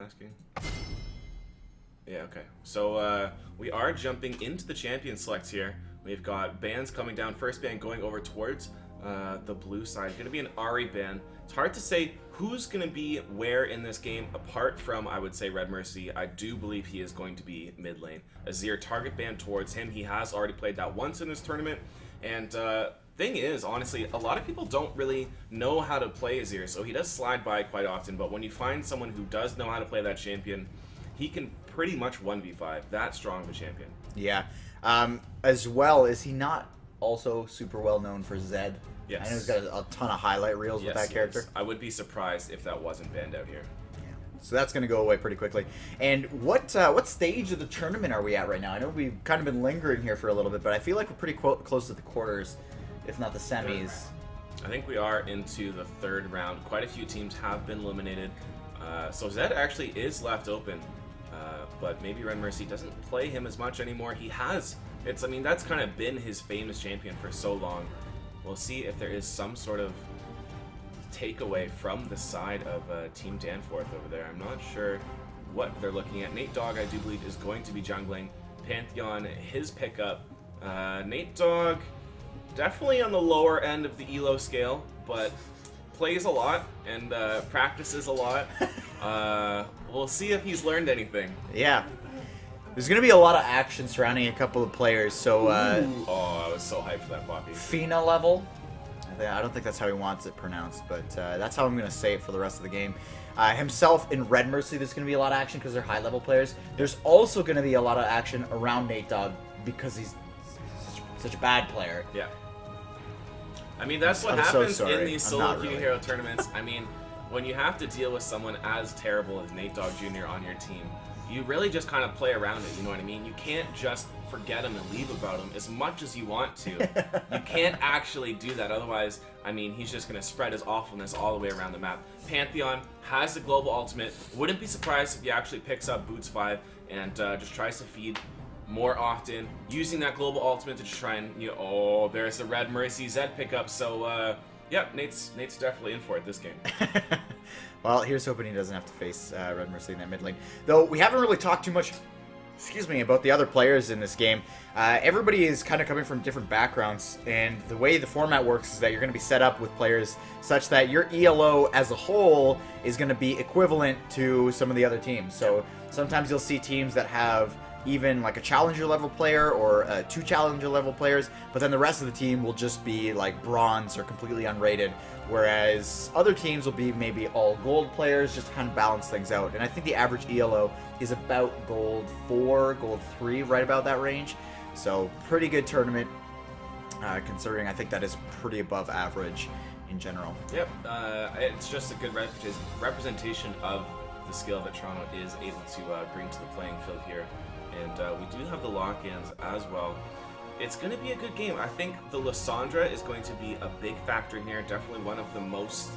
asking? Yeah, okay. So we are jumping into the champion selects here. We've got bans coming down. First ban going over towards the blue side. Going to be an Ari ban. It's hard to say who's going to be where in this game, apart from, I would say, Red Mercy. I do believe he is going to be mid lane. Azir target ban towards him. He has already played that once in this tournament. And thing is, honestly, a lot of people don't really know how to play Azir, so he does slide by quite often. But when you find someone who does know how to play that champion, he can pretty much 1v5. That strong of a champion. Yeah. As well, is he not also super well known for Zed? Yes. I know he's got a ton of highlight reels with that character. Yes. I would be surprised if that wasn't banned out here. Yeah. So that's going to go away pretty quickly. And what stage of the tournament are we at right now? I know we've kind of been lingering here for a little bit, but I feel like we're pretty close to the quarters, if not the semis. I think we are into the third round. Quite a few teams have been eliminated. So Zed actually is left open. But maybe Red Mercy doesn't play him as much anymore. He has. I mean, that's kind of been his famous champion for so long. We'll see if there is some sort of takeaway from the side of Team Danforth over there. I'm not sure what they're looking at. Nate Dogg, I do believe, is going to be jungling. Pantheon, his pickup. Nate Dogg, definitely on the lower end of the elo scale, but plays a lot and practices a lot. We'll see if he's learned anything. Yeah. There's going to be a lot of action surrounding a couple of players, so... oh, I was so hyped for that Poppy. Fina level. I don't think that's how he wants it pronounced, but that's how I'm going to say it for the rest of the game. Himself in Red Mercy, there's going to be a lot of action because they're high-level players. There's also going to be a lot of action around Nate Dogg because he's such a bad player. Yeah. I mean, that's what happens in these solo queue hero tournaments. I mean, when you have to deal with someone as terrible as Nate Dogg Jr. on your team, you really just kind of play around it, you know what I mean? You can't just forget him and leave about him as much as you want to. You can't actually do that, otherwise, I mean, he's just going to spread his awfulness all the way around the map. Pantheon has the global ultimate. Wouldn't be surprised if he actually picks up Boots 5 and just tries to feed more often, using that global ultimate to just try and, you know, oh, there's the Red Mercy Zed pickup, so, yeah, Nate's definitely in for it this game. Well, here's hoping he doesn't have to face Red Mercy in that mid lane. Though, we haven't really talked too much, excuse me, about the other players in this game. Everybody is kind of coming from different backgrounds, and the way the format works is that you're going to be set up with players such that your ELO as a whole is going to be equivalent to some of the other teams. So sometimes you'll see teams that have even like a challenger level player or two challenger level players, but then the rest of the team will just be like bronze or completely unrated, whereas other teams will be maybe all gold players just to kind of balance things out. And I think the average ELO is about gold 4, gold 3, right about that range. So pretty good tournament, considering I think that is pretty above average in general. Yep, it's just a good representation of the skill that Toronto is able to bring to the playing field here. And we do have the lock-ins as well. It's going to be a good game. I think the Lissandra is going to be a big factor here. Definitely one of the most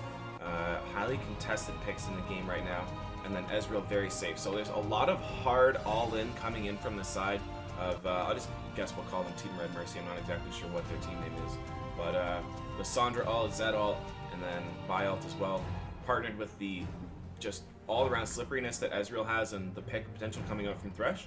highly contested picks in the game right now. And then Ezreal very safe. So there's a lot of hard all-in coming in from the side of, I'll just guess we'll call them Team Red Mercy. I'm not exactly sure what their team name is. But Lissandra ult, Zed ult, and then Vi ult as well. Partnered with the just all-around slipperiness that Ezreal has and the pick potential coming out from Thresh.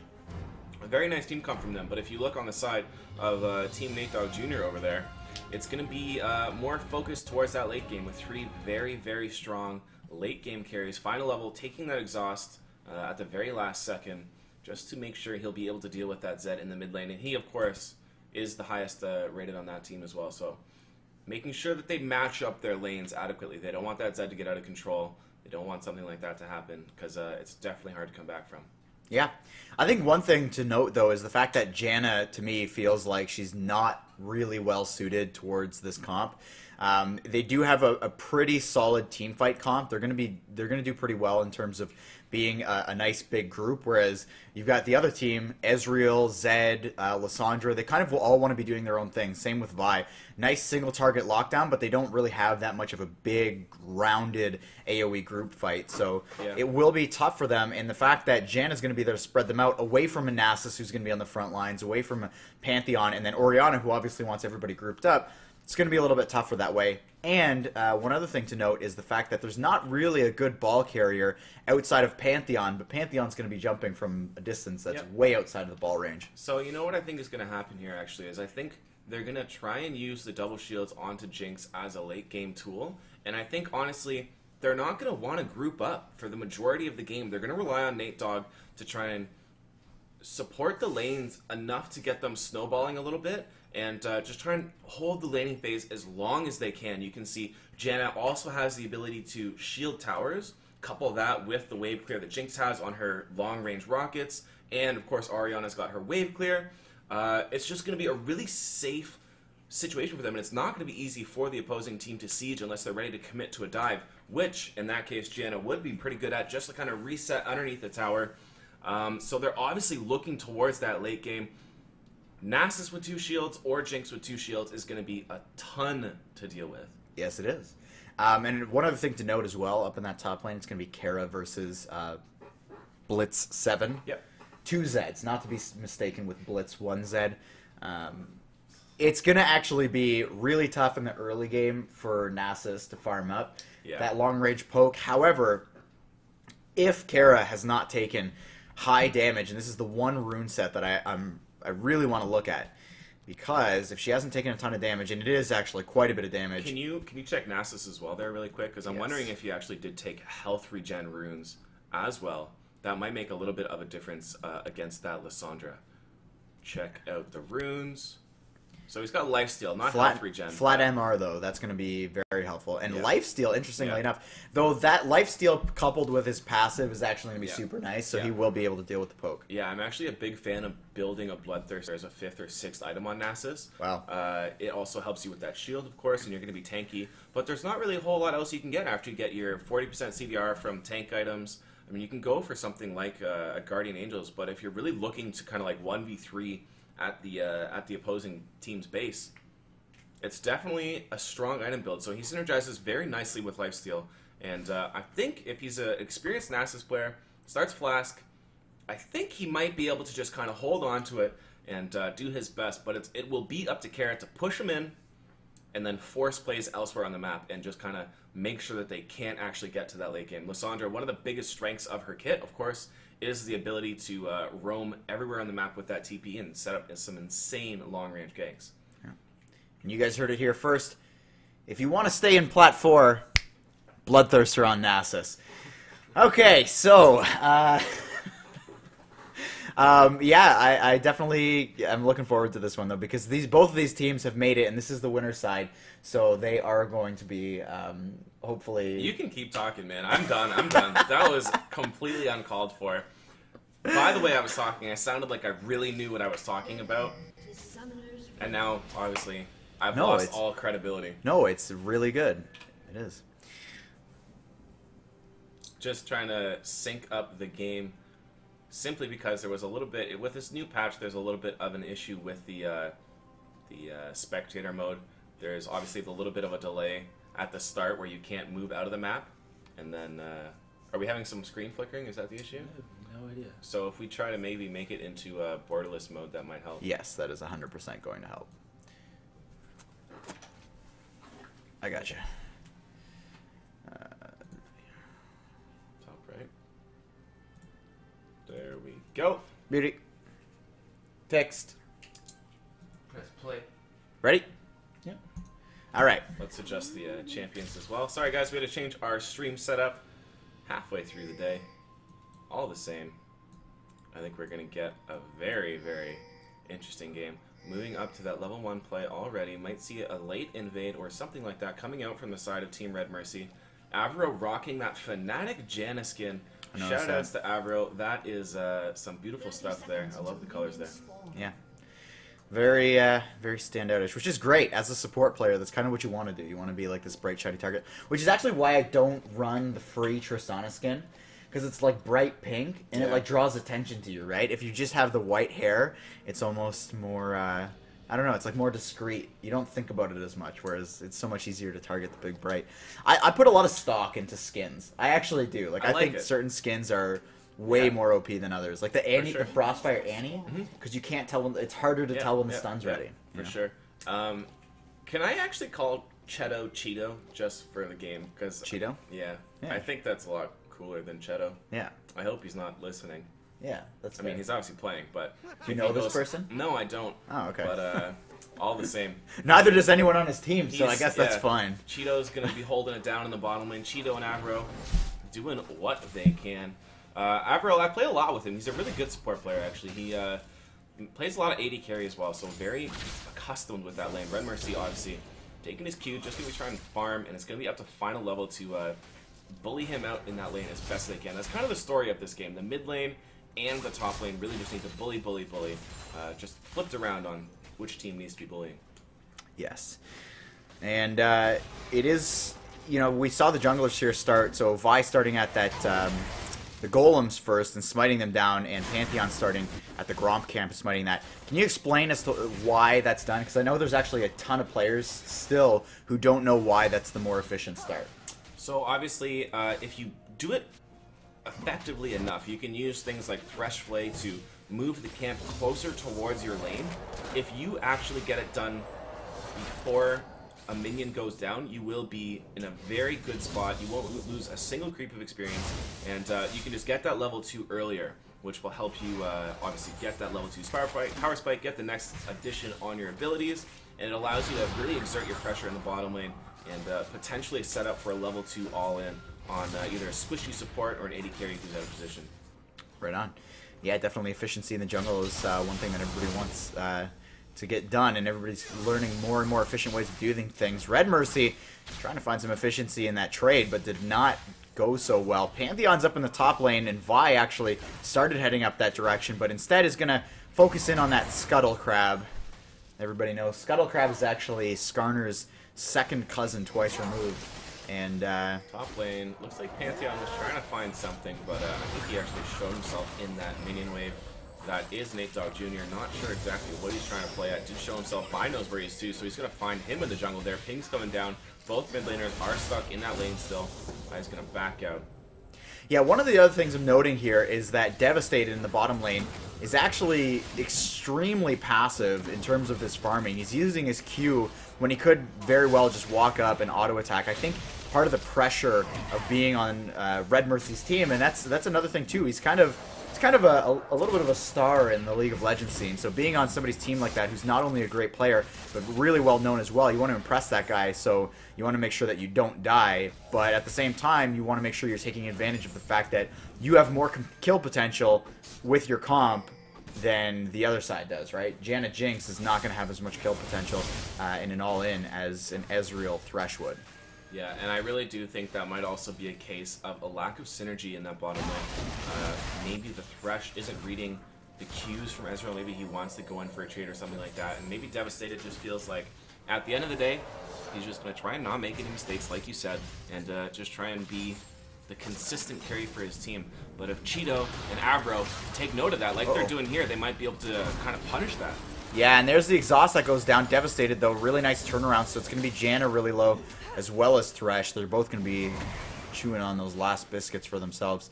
A very nice team comp from them, but if you look on the side of Team Nate Dogg Jr. over there, it's going to be more focused towards that late game with 3 very, very strong late game carries. Final level, taking that exhaust at the very last second just to make sure he'll be able to deal with that Zed in the mid lane. And he, of course, is the highest rated on that team as well. So making sure that they match up their lanes adequately. They don't want that Zed to get out of control. They don't want something like that to happen because it's definitely hard to come back from. Yeah. I think one thing to note, though, is the fact that Janna, to me, feels like she's not really well suited towards this comp. They do have a pretty solid team fight comp. They're gonna do pretty well in terms of being a nice big group, whereas you've got the other team, Ezreal, Zed, Lissandra, they kind of will all want to be doing their own thing. Same with Vi. Nice single target lockdown, but they don't really have that much of a big, rounded AoE group fight. So yeah, it will be tough for them, and the fact that Jan is going to be there to spread them out away from Manassas, who's going to be on the front lines, away from Pantheon, and then Orianna, who obviously wants everybody grouped up, it's going to be a little bit tougher that way. And one other thing to note is the fact that there's not really a good ball carrier outside of Pantheon, but Pantheon's going to be jumping from a distance that's way outside of the ball range. So you know what I think is going to happen here, actually, is I think they're going to try and use the double shields onto Jinx as a late game tool. And I think, honestly, they're not going to want to group up for the majority of the game. They're going to rely on Nate Dogg to try and support the lanes enough to get them snowballing a little bit. And just try and hold the laning phase as long as they can. You can see Janna also has the ability to shield towers. Couple that with the wave clear that Jinx has on her long-range rockets. And, of course, Ariana's got her wave clear. It's just going to be a really safe situation for them. And it's not going to be easy for the opposing team to siege unless they're ready to commit to a dive. Which, in that case, Janna would be pretty good at, just to kind of reset underneath the tower. So they're obviously looking towards that late game. Nasus with 2 shields or Jinx with 2 shields is going to be a ton to deal with. Yes, it is. And one other thing to note as well, up in that top lane, it's going to be Kara versus Blitz 7. Yep. 2 Zeds, not to be mistaken with Blitz 1 Zed. It's going to actually be really tough in the early game for Nasus to farm up that long-range poke. However, if Kara has not taken high damage, and this is the one rune set that I really want to look at, because if she hasn't taken a ton of damage, and it is actually quite a bit of damage. Can you check Nasus as well there really quick? Because I'm wondering if you actually did take health regen runes as well. That might make a little bit of a difference against that Lissandra. Check out the runes. So he's got lifesteal, not health regen. Flat MR, though, that's going to be very helpful. And lifesteal, interestingly enough, though that lifesteal coupled with his passive is actually going to be super nice, so he will be able to deal with the poke. Yeah, I'm actually a big fan of building a Bloodthirster as a 5th or 6th item on Nasus. Wow. It also helps you with that shield, of course, and you're going to be tanky. But there's not really a whole lot else you can get after you get your 40% CDR from tank items. I mean, you can go for something like a Guardian Angels, but if you're really looking to kind of like 1v3 at the opposing team's base, it's definitely a strong item build. So he synergizes very nicely with lifesteal, and I think if he's an experienced Nasus player, starts Flask, I think he might be able to just kind of hold on to it and do his best. But it will be up to Kara to push him in, and then force plays elsewhere on the map, and just kind of make sure that they can't actually get to that late game. Lissandra, one of the biggest strengths of her kit, of course, is the ability to roam everywhere on the map with that TP and set up some insane long-range ganks. Yeah. And you guys heard it here first. If you want to stay in Plat 4, Bloodthirster on Nasus. Okay, so... I definitely am looking forward to this one, though, because both of these teams have made it, and this is the winner's side, so they are going to be, hopefully... You can keep talking, man. I'm done. That was completely uncalled for. By the way I was talking, I sounded like I really knew what I was talking about, and now, obviously, I've lost all credibility. No, it's really good. It is. Just trying to sync up the game. Simply because there was a little bit, with this new patch, there's a little bit of an issue with the spectator mode. There's obviously a little bit of a delay at the start where you can't move out of the map. And then, are we having some screen flickering? Is that the issue? I have no idea. So if we try to maybe make it into borderless mode, that might help. Yes, that is 100% going to help. I gotcha. Top right. There we go. Beauty. Text. Press play. Ready? Yeah. All right. Let's adjust the champions as well. Sorry, guys, we had to change our stream setup halfway through the day. All the same, I think we're going to get a very, very interesting game. Moving up to that level 1 play already. Might see a late invade or something like that coming out from the side of Team Red Mercy. Avro rocking that Fnatic Janna skin. Shoutouts to Avro. That is some beautiful stuff there. I love the colors there. Yeah. Very, very standoutish, which is great. As a support player, that's kind of what you want to do. You want to be like this bright, shiny target, which is actually why I don't run the free Tristana skin, because it's like bright pink, and it like draws attention to you, right? If you just have the white hair, it's almost more, I don't know, it's like more discreet. You don't think about it as much, whereas it's so much easier to target the big bright. I put a lot of stock into skins. I actually do. Like I think certain skins are way more OP than others. Like the Annie, the Frostfire Annie, because you can't tell when, it's harder to tell when the stun's ready. For sure. Can I actually call Cheeto just for the game? Because Cheeto? Yeah, Yeah. I think that's a lot cooler than Cheeto. Yeah. I hope he's not listening. Yeah, that's I mean, he's obviously playing, but... Do you know this person? No, I don't. Oh, okay. But, all the same. Neither does anyone on his team, so I guess that's fine. Cheeto's going to be holding it down in the bottom lane. Cheeto and Avro doing what they can. Avro, I play a lot with him. He's a really good support player, actually. He plays a lot of AD carry as well, so very accustomed with that lane. Red Mercy, obviously, taking his cue, just going to be trying to farm, and it's going to be up to final level to bully him out in that lane as best they can. That's kind of the story of this game. The mid lane and the top lane really just need to bully. Just flipped around on which team needs to be bullying. Yes. And it is, you know, we saw the junglers here start, so Vi starting at that, the golems first and smiting them down, and Pantheon starting at the Gromp camp and smiting that. Can you explain as to why that's done? Because I know there's actually a ton of players still who don't know why that's the more efficient start. So obviously, if you do it effectively enough, you can use things like Thresh Flay to move the camp closer towards your lane. If you actually get it done before a minion goes down, you will be in a very good spot. You won't lose a single creep of experience, and you can just get that level 2 earlier, which will help you obviously get that level 2 power spike, get the next addition on your abilities, and it allows you to really exert your pressure in the bottom lane and potentially set up for a level 2 all-in on either a squishy support or an AD carry who's out of position. Right on. Yeah, definitely efficiency in the jungle is one thing that everybody wants to get done, and everybody's learning more and more efficient ways of doing things. Red Mercy trying to find some efficiency in that trade, but did not go so well. Pantheon's up in the top lane, and Vi actually started heading up that direction, but instead is going to focus in on that Scuttle Crab. Everybody knows Scuttle Crab is actually Skarner's second cousin, twice removed. And top lane, looks like Pantheon was trying to find something, but I think he actually showed himself in that minion wave. That is Nate Dogg Jr. Not sure exactly what he's trying to play at. Did show himself. Vi knows where he is too, so he's going to find him in the jungle there. Ping's coming down. Both mid laners are stuck in that lane still. Vi's going to back out. Yeah, one of the other things I'm noting here is that Devastated in the bottom lane is actually extremely passive in terms of his farming. He's using his Q when he could very well just walk up and auto attack. I think part of the pressure of being on Red Mercy's team, and that's another thing too. He's kind of a little bit of a star in the League of Legends scene. So being on somebody's team like that, who's not only a great player but really well known as well, you want to impress that guy. So you want to make sure that you don't die, but at the same time, you want to make sure you're taking advantage of the fact that you have more kill potential with your comp than the other side does, right? Janet Jinx is not going to have as much kill potential in an all-in as an Ezreal Thresh would. Yeah, and I really do think that might also be a case of a lack of synergy in that bottom lane. Maybe the Thresh isn't reading the cues from Ezreal. Maybe he wants to go in for a trade or something like that. And maybe Devastated just feels like, at the end of the day, he's just going to try and not make any mistakes, like you said, and just try and be the consistent carry for his team. But if Cheeto and Avro take note of that, like they're doing here, they might be able to kind of punish that. Yeah, and there's the exhaust that goes down. Devastated, though. Really nice turnaround. So it's going to be Janna really low, as well as Thresh. They're both going to be chewing on those last biscuits for themselves.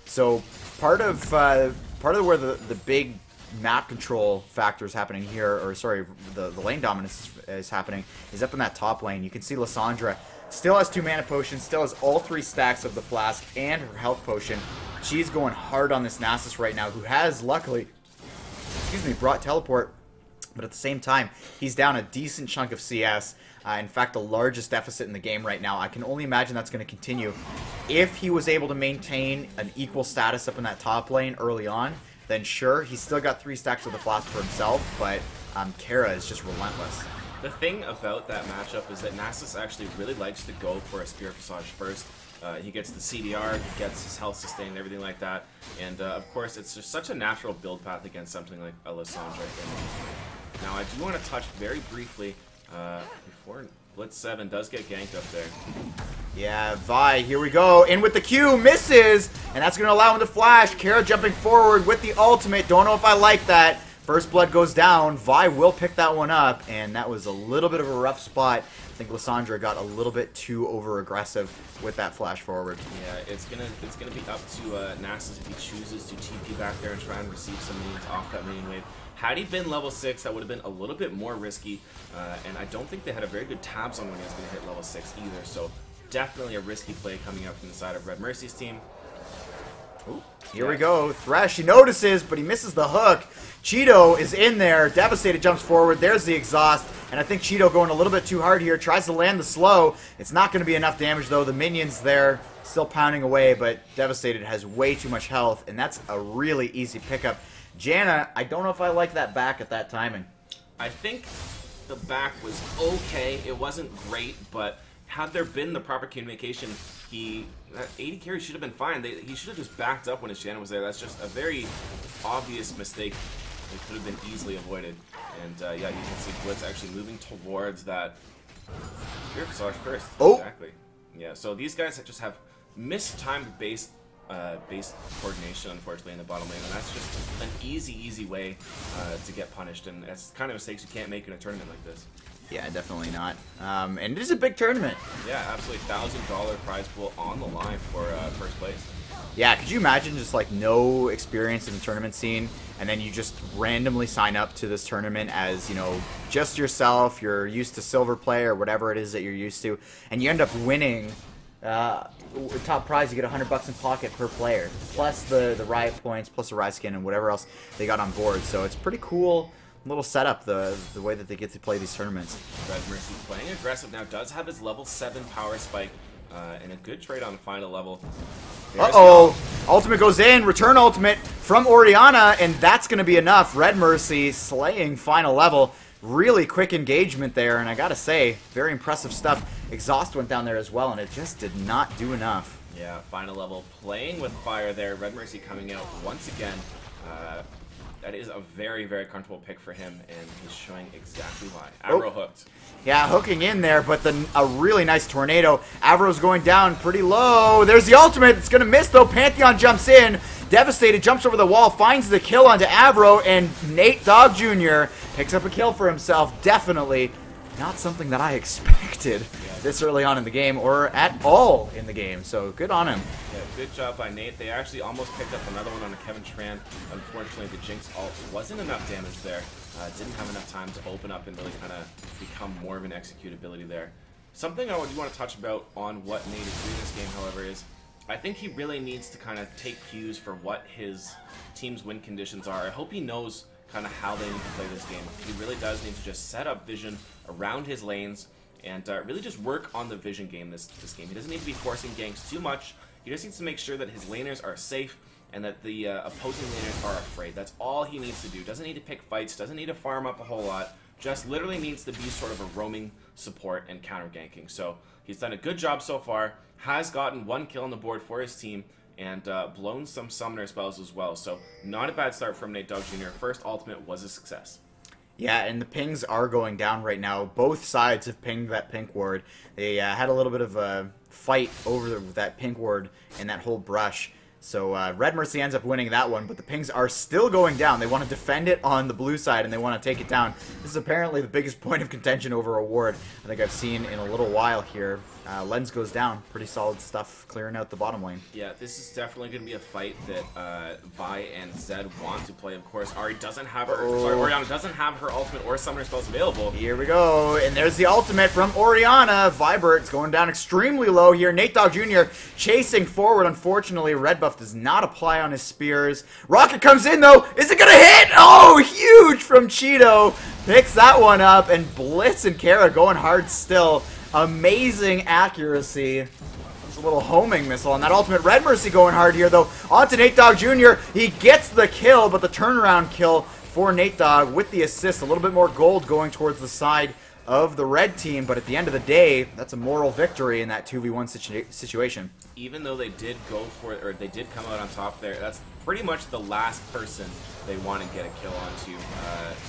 So part of where the big map control factor is happening here, or sorry, the lane dominance is happening, is up in that top lane. You can see Lissandra still has 2 mana potions, still has all 3 stacks of the flask and her health potion. She's going hard on this Nasus right now, who has luckily, brought teleport. But at the same time, he's down a decent chunk of CS. In fact, the largest deficit in the game right now. I can only imagine that's going to continue. If he was able to maintain an equal status up in that top lane early on, then sure, he's still got 3 stacks of the flask for himself, but Kara is just relentless. The thing about that matchup is that Nasus actually really likes to go for a Spear Visage first. He gets the CDR, he gets his health sustained, everything like that. And of course, it's just such a natural build path against something like a Lissandra. Now, I do want to touch very briefly before Blitz 7 does get ganked up there. Yeah, Vi, here we go. In with the Q, misses, and that's going to allow him to flash. Kara jumping forward with the ultimate. Don't know if I like that. First blood goes down. Vi will pick that one up, and that was a little bit of a rough spot. I think Lysandra got a little bit too over-aggressive with that flash forward. Yeah, it's gonna be up to Nasus if he chooses to TP back there and try and receive some minions off that minion wave. Had he been level 6, that would have been a little bit more risky, and I don't think they had a very good tabs on when he was going to hit level 6 either, so definitely a risky play coming up from the side of Red Mercy's team. Ooh, here we go. Thresh, he notices, but he misses the hook. Cheeto is in there. Devastated jumps forward. There's the exhaust. And I think Cheeto going a little bit too hard here. Tries to land the slow. It's not going to be enough damage, though. The minions there still pounding away, but Devastated has way too much health, and that's a really easy pickup. Janna, I don't know if I like that back at that timing. I think the back was okay. It wasn't great, but had there been the proper communication, that 80 carry should have been fine. He should have just backed up when his Janna was there. That's just a very obvious mistake. It could have been easily avoided. And yeah, you can see Blitz actually moving towards that Spirit Visage first. Oh! Exactly. Yeah, so these guys just have mistimed base coordination, unfortunately, in the bottom lane, and that's just an easy way to get punished, and that's kind of mistakes you can't make in a tournament like this. Yeah, definitely not. And it is a big tournament. Yeah, absolutely. $1,000 prize pool on the line for first place. Yeah, could you imagine just like no experience in the tournament scene, and then you just randomly sign up to this tournament as, you know, just yourself, you're used to silver play or whatever it is that you're used to, and you end up winning top prize. You get $100 in pocket per player, plus the riot points, plus a riot skin, and whatever else they got on board. So it's pretty cool little setup, the way that they get to play these tournaments. Red Mercy playing aggressive now, does have his level 7 power spike, and a good trade on the final level. Uh-oh! Ultimate goes in, return ultimate from Orianna, and that's going to be enough. Red Mercy slaying final level. Really quick engagement there, and I gotta say, very impressive stuff. Exhaust went down there as well, and it just did not do enough. Yeah, final level playing with fire there. Red Mercy coming out once again. That is a very comfortable pick for him, and he's showing exactly why. Avro hooked. Yeah, hooking in there, but a really nice tornado. Avro's going down pretty low. There's the ultimate. It's going to miss, though. Pantheon jumps in. Devastated jumps over the wall, finds the kill onto Avro, and Nate Dogg Jr. picks up a kill for himself. Definitely not something that I expected this early on in the game, or at all in the game, so good on him. Yeah, good job by Nate. They actually almost picked up another one on a Kevin Tran. Unfortunately, the Jinx ult wasn't enough damage there. Didn't have enough time to open up and really kind of become more of an executability there. Something I do want to touch about on what Nate is doing this game, however, is I think he really needs to kind of take cues for what his team's win conditions are. I hope he knows kind of how they need to play this game. He really does need to just set up vision around his lanes and really just work on the vision game this game. He doesn't need to be forcing ganks too much. He just needs to make sure that his laners are safe and that the opposing laners are afraid. That's all he needs to do. Doesn't need to pick fights, doesn't need to farm up a whole lot. Just literally needs to be sort of a roaming support and counter ganking. So he's done a good job so far. Has gotten 1 kill on the board for his team and blown some summoner spells as well. So not a bad start from Nate Dogg Jr. First ultimate was a success. Yeah, and the pings are going down right now. Both sides have pinged that pink ward. They had a little bit of a fight over that pink ward and that whole brush. So Red Mercy ends up winning that one, but the pings are still going down. They want to defend it on the blue side, and they want to take it down. This is apparently the biggest point of contention over a ward I think I've seen in a little while here. Lens goes down. Pretty solid stuff clearing out the bottom lane. Yeah, this is definitely going to be a fight that Vi and Zed want to play. Of course, Ari doesn't have her. Sorry, Orianna doesn't have her ultimate or summoner spells available. Here we go, and there's the ultimate from Orianna. Vibert's going down extremely low here. Nate Dogg Jr. chasing forward. Unfortunately, red buff does not apply on his spears. Rocket comes in though. Is it gonna hit? Oh, huge from Cheeto. Picks that one up, and Blitz and Kara going hard still. Amazing accuracy. There's a little homing missile on that ultimate. Red Mercy going hard here, though. Onto Nate Dogg Jr. He gets the kill, but the turnaround kill for Nate Dogg with the assist. A little bit more gold going towards the side of the red team, but at the end of the day, that's a moral victory in that 2v1 situation. Even though they did go for it, or they did come out on top there, that's pretty much the last person they want to get a kill onto.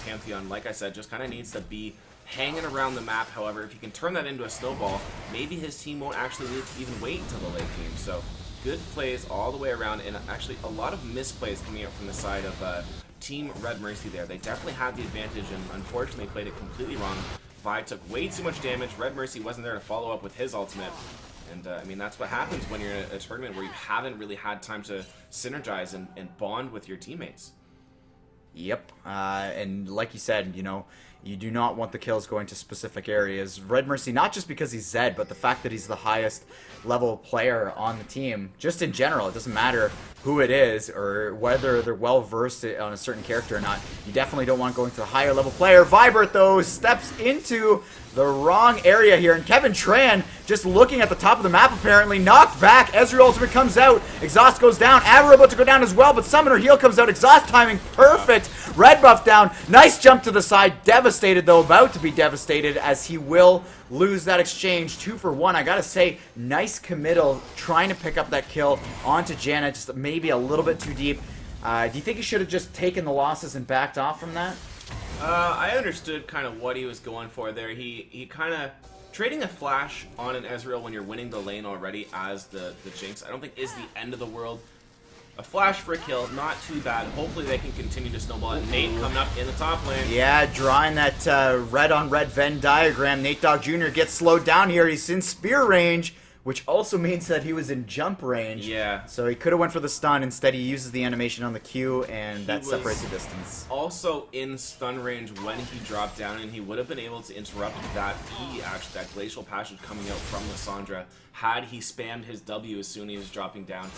Pantheon, like I said, just kind of needs to be hanging around the map. However, if he can turn that into a snowball, maybe his team won't actually need to even wait until the late game. So good plays all the way around, and actually a lot of misplays coming out from the side of Team Red Mercy there. They definitely had the advantage, and unfortunately played it completely wrong. Vi took way too much damage. Red Mercy wasn't there to follow up with his ultimate. And I mean, that's what happens when you're in a tournament where you haven't really had time to synergize and bond with your teammates. Yep, and like you said, you know, you do not want the kills going to specific areas. Red Mercy, not just because he's Zed, but the fact that he's the highest level player on the team, just in general. It doesn't matter who it is or whether they're well versed on a certain character or not. You definitely don't want going to the higher level player. Vibert, though, steps into the wrong area here, and Kevin Tran, just looking at the top of the map, apparently knocked back. Ezreal ultimate comes out, Exhaust goes down, Avro about to go down as well, but Summoner heal comes out, Exhaust timing perfect, red buff down, nice jump to the side, devastated though, about to be devastated as he will lose that exchange. 2 for 1, I gotta say, nice committal, trying to pick up that kill onto Janna, just maybe a little bit too deep. Do you think he should have just taken the losses and backed off from that? I understood kind of what he was going for there. He kind of trading a flash on an Ezreal when you're winning the lane already as the Jinx, I don't think is the end of the world. A flash for a kill, not too bad. Hopefully they can continue to snowball it. Nate coming up in the top lane. Yeah, drawing that red on red Venn diagram. Nate Dogg Jr. gets slowed down here. He's in spear range, which also means that he was in jump range. Yeah. So he could have went for the stun. Instead, he uses the animation on the Q, and that separates the distance. Also in stun range when he dropped down, and he would have been able to interrupt that E, actually, that glacial passage coming out from Lissandra, had he spammed his W as soon as he was dropping down.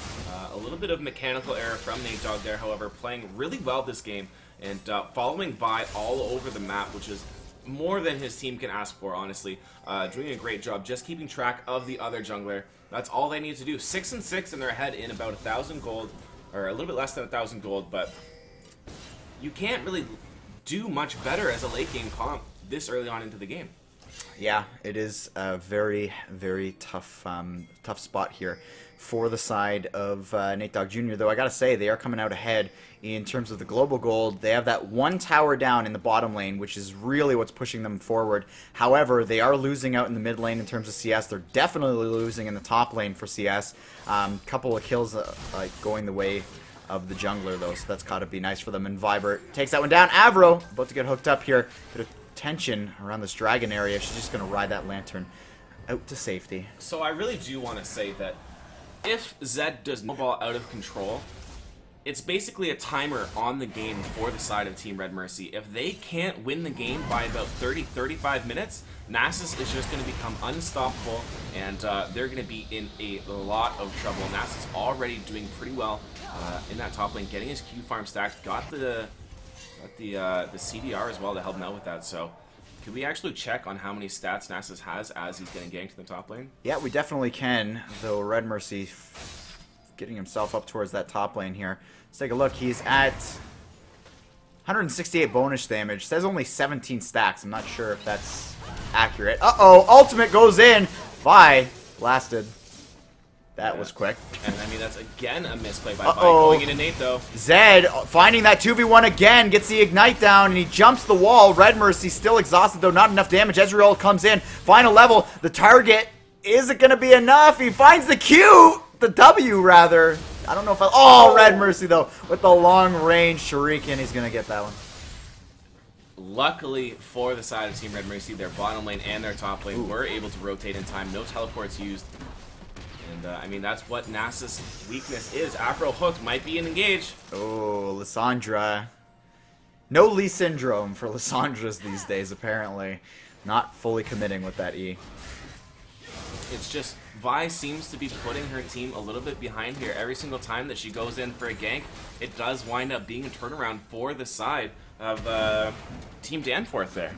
A little bit of mechanical error from Nate Dogg there, however, playing really well this game, and following Vi all over the map, which is more than his team can ask for, honestly. Doing a great job just keeping track of the other jungler. That's all they need to do. 6 and 6, and they're ahead in about 1,000 gold, or a little bit less than 1,000 gold, but you can't really do much better as a late game comp this early on into the game. Yeah, it is a very, very tough tough spot here for the side of Nate Dogg Jr., though I gotta say, they are coming out ahead in terms of the global gold. They have that one tower down in the bottom lane, which is really what's pushing them forward. However, they are losing out in the mid lane in terms of CS. They're definitely losing in the top lane for CS. Couple of kills like going the way of the jungler, though, so that's gotta be nice for them. And Vibert takes that one down. Avro about to get hooked up here. Bit of tension around this dragon area. She's just gonna ride that lantern out to safety. So I really do want to say that if Zed does snowball out of control, it's basically a timer on the game for the side of Team Red Mercy. If they can't win the game by about 30-35 minutes, Nasus is just going to become unstoppable, and they're going to be in a lot of trouble. Nasus already doing pretty well in that top lane, getting his Q farm stacked, got the CDR as well to help him out with that. So could we actually check on how many stats Nasus has as he's getting ganked in the top lane? Yeah, we definitely can, though Red Mercy getting himself up towards that top lane here. Let's take a look. He's at 168 bonus damage. Says only 17 stacks. I'm not sure if that's accurate. Uh-oh, ultimate goes in. Vi blasted. That was quick. And I mean, that's again a misplay by Vi going into Nate, though. Zed finding that 2v1 again, gets the ignite down, and he jumps the wall. Red Mercy still exhausted, though, not enough damage. Ezreal comes in. Final level. The target, is it going to be enough? He finds the Q! The W, rather. I don't know if I... Oh, Red Mercy, though. With the long-range Shuriken, he's going to get that one. Luckily for the side of Team Red Mercy, their bottom lane and their top lane were able to rotate in time. No teleports used. And, I mean, that's what Nasus' weakness is. Afro hooked, might be engaged. Oh, Lissandra. No Lee Syndrome for Lissandras these days, apparently. Not fully committing with that E. It's just, Vi seems to be putting her team a little bit behind here. Every single time that she goes in for a gank, it does wind up being a turnaround for the side of Team Danforth there.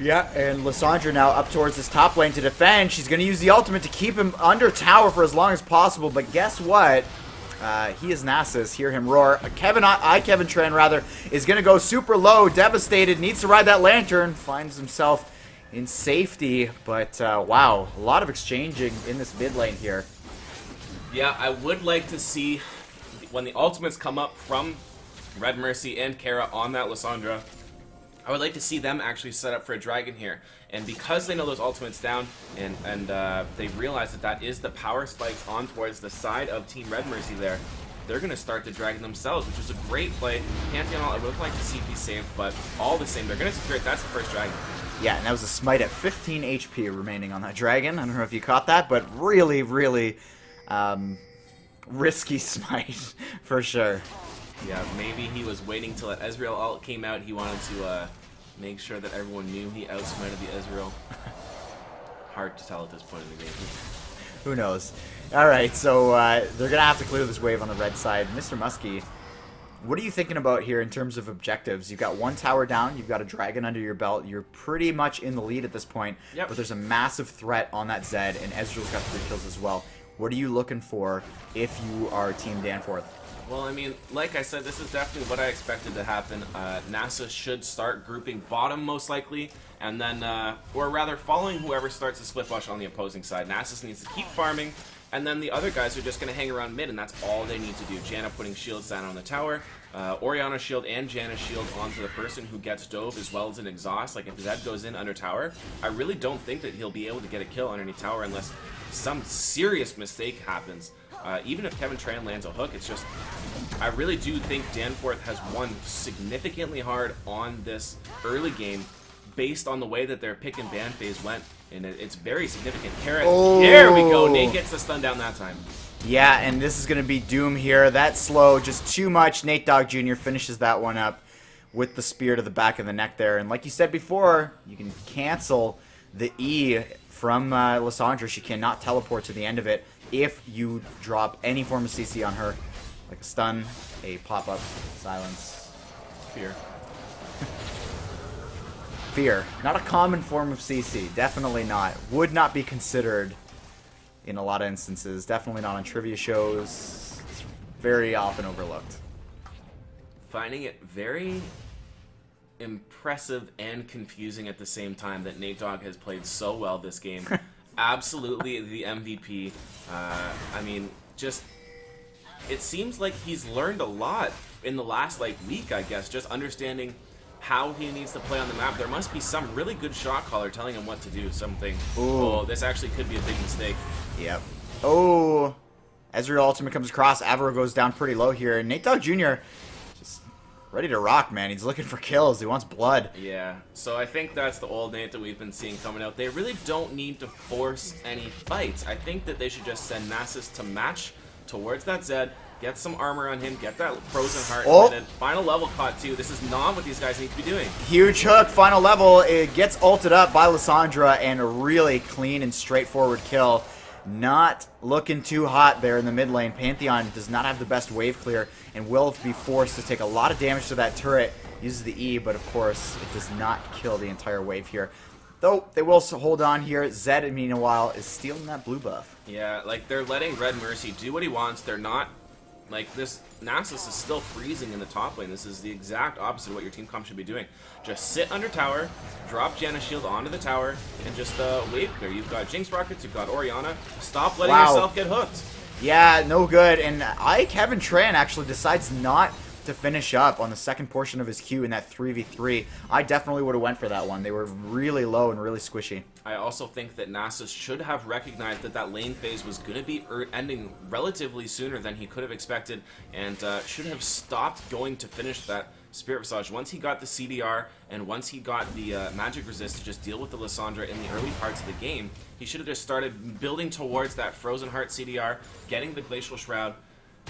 Yeah, and Lissandra now up towards this top lane to defend. She's going to use the ultimate to keep him under tower for as long as possible. But guess what? He is Nasus. Hear him roar. Kevin Tran, rather, is going to go super low, devastated, needs to ride that lantern, finds himself in safety. But, wow, a lot of exchanging in this mid lane here. Yeah, I would like to see when the ultimates come up from Red Mercy and Kara on that Lissandra. I would like to see them actually set up for a dragon here. And because they know those ultimates down, and they realize that that is the power spikes on towards the side of Team Red Mercy there, they're going to start the dragon themselves, which is a great play. Pantheon, I would like to see be saved, but all the same, they're going to secure it. That's the first dragon. Yeah, and that was a smite at 15 HP remaining on that dragon. I don't know if you caught that, but really, really risky smite for sure. Yeah, maybe he was waiting till that Ezreal ult came out. He wanted to make sure that everyone knew he outsmited the Ezreal. Hard to tell at this point in the game. Who knows? Alright, so they're going to have to clear this wave on the red side. Mr. Muskie, what are you thinking about here in terms of objectives? You've got one tower down, you've got a dragon under your belt, you're pretty much in the lead at this point, but there's a massive threat on that Zed, and Ezreal's got 3 kills as well. What are you looking for if you are Team Danforth? Well, I mean, like I said, this is definitely what I expected to happen. NASA should start grouping bottom, most likely, and then, or rather, following whoever starts the split push on the opposing side. NASA needs to keep farming, and then the other guys are just going to hang around mid, and that's all they need to do. Janna putting shields down on the tower, Orianna's shield and Janna's shield onto the person who gets dove, as well as an exhaust. Like, if Zed goes in under tower, I really don't think that he'll be able to get a kill underneath tower unless some serious mistake happens. Even if Kevin Tran lands a hook, it's just, I really do think Danforth has won significantly hard on this early game based on the way that their pick and ban phase went, and it's very significant. Carrot, there we go, Nate gets the stun down that time. Yeah, and this is going to be doom here. That slow, just too much. Nate Dogg Jr. finishes that one up with the spear to the back of the neck there, and like you said before, you can cancel the E from Lissandra. She cannot teleport to the end of it if you drop any form of CC on her, like a stun, a pop-up, silence, fear. Fear. Not a common form of CC. Definitely not. Would not be considered in a lot of instances. Definitely not on trivia shows. It's very often overlooked. Finding it very impressive and confusing at the same time that Nate Dogg has played so well this game. Absolutely the MVP. I mean, just, it seems like he's learned a lot in the last, like, week, I guess, just understanding how he needs to play on the map. There must be some really good shot caller telling him what to do, something. Ooh. Oh, this actually could be a big mistake. Yep. Oh, Ezreal ultimate comes across. Avro goes down pretty low here. Nate Dogg Jr. just ready to rock, man. He's looking for kills. He wants blood. Yeah, so I think that's the old Nate that we've been seeing coming out. They really don't need to force any fights. I think that they should just send Nasus to match towards that Zed, get some armor on him, get that frozen heart, and then final level caught too. This is not what these guys need to be doing. Huge hook, final level. It gets ulted up by Lissandra, and a really clean and straightforward kill. Not looking too hot there in the mid lane. Pantheon does not have the best wave clear and will be forced to take a lot of damage to that turret. Uses the E, but of course it does not kill the entire wave here. Though they will hold on here. Zed, meanwhile, is stealing that blue buff. Yeah, like they're letting Red Mercy do what he wants. They're not, like, this Nasus is still freezing in the top lane. This is the exact opposite of what your team comp should be doing. Just sit under tower, drop Janna's shield onto the tower, and just wave clear. You've got Jinx Rockets, you've got Orianna. Stop letting yourself get hooked. Yeah, no good. And Kevin Tran actually decides not to finish up on the second portion of his Q in that 3v3. I definitely would have went for that one. They were really low and really squishy. I also think that Nasus should have recognized that that lane phase was going to be ending relatively sooner than he could have expected, and should have stopped going to finish that Spirit Visage. Once he got the CDR and once he got the magic resist to just deal with the Lissandra in the early parts of the game, he should have just started building towards that Frozen Heart CDR, getting the Glacial Shroud.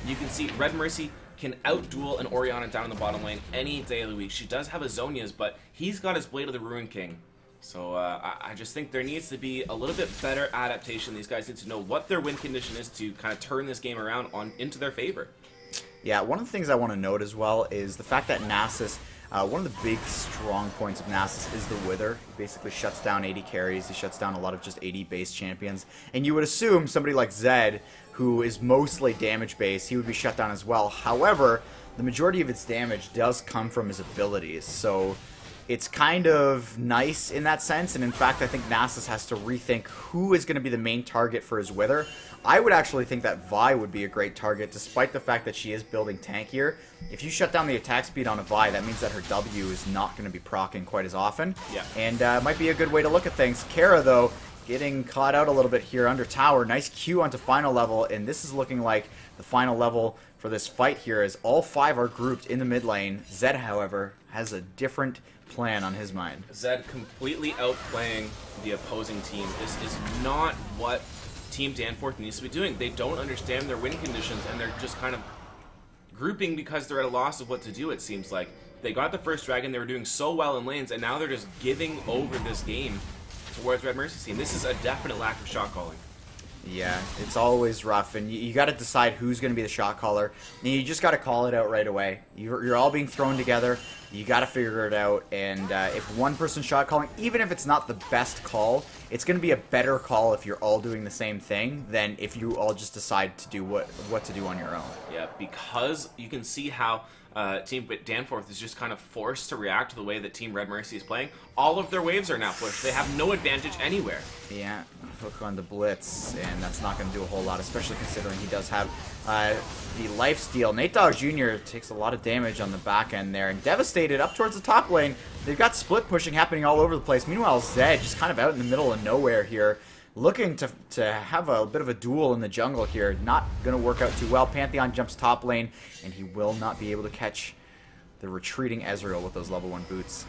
You can see Red Mercy can out-duel an Orianna down in the bottom lane any day of the week. She does have a Zhonya's, but he's got his Blade of the Ruin King. So I just think there needs to be a little bit better adaptation. These guys need to know what their win condition is to kind of turn this game around into their favor. Yeah, one of the things I want to note as well is the fact that Nasus, one of the big strong points of Nasus is the Wither. He basically shuts down 80 carries. He shuts down a lot of just 80 base champions. And you would assume somebody like Zed, who is mostly damage based, he would be shut down as well. However, the majority of its damage does come from his abilities. So it's kind of nice in that sense, and in fact, I think Nasus has to rethink who is going to be the main target for his Wither. I would actually think that Vi would be a great target, despite the fact that she is building tankier. If you shut down the attack speed on a Vi, that means that her W is not going to be proccing quite as often, and might be a good way to look at things. Kara, though, getting caught out a little bit here under tower. Nice Q onto final level, and this is looking like the final level for this fight here, as all 5 are grouped in the mid lane. Zed, however, has a different plan on his mind. Zed completely outplaying the opposing team. This is not what Team Danforth needs to be doing. They don't understand their win conditions, and they're just kind of grouping because they're at a loss of what to do, it seems like. They got the first dragon, they were doing so well in lanes, and now they're just giving over this game towards Red Mercy's team. This is a definite lack of shot calling. Yeah, it's always rough, and you got to decide who's going to be the shot caller, and you just got to call it out right away. You're all being thrown together, you got to figure it out, and if one person's shot calling, even if it's not the best call, it's going to be a better call if you're all doing the same thing than if you all just decide to do what to do on your own. Yeah, because you can see how Team Danforth is just kind of forced to react to the way that Team Red Mercy is playing. All of their waves are now pushed. They have no advantage anywhere. Yeah, hook on the Blitz, and that's not going to do a whole lot, especially considering he does have the lifesteal. Nate Dogg Jr. takes a lot of damage on the back end there, and devastated up towards the top lane. They've got split pushing happening all over the place. Meanwhile, Zed just kind of out in the middle of nowhere here, looking to have a bit of a duel in the jungle here. Not going to work out too well. Pantheon jumps top lane, and he will not be able to catch the retreating Ezreal with those level 1 boots.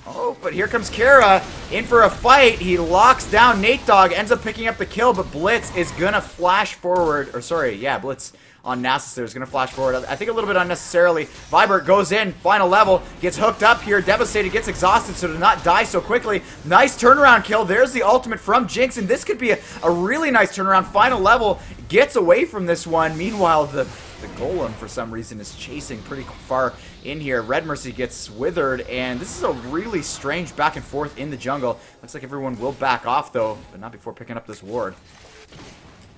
Oh, but here comes Kara in for a fight. He locks down Nate Dogg, ends up picking up the kill, but Blitz is going to flash forward. Or sorry, yeah, Blitz on Nasus there is going to flash forward. I think a little bit unnecessarily. Vibert goes in, final level, gets hooked up here. Devastated, gets exhausted, so to not die so quickly. Nice turnaround kill. There's the ultimate from Jinx, and this could be a really nice turnaround. Final level gets away from this one. Meanwhile, the Golem, for some reason, is chasing pretty far in here. Red Mercy gets withered, and this is a really strange back and forth in the jungle. Looks like everyone will back off, though, but not before picking up this ward.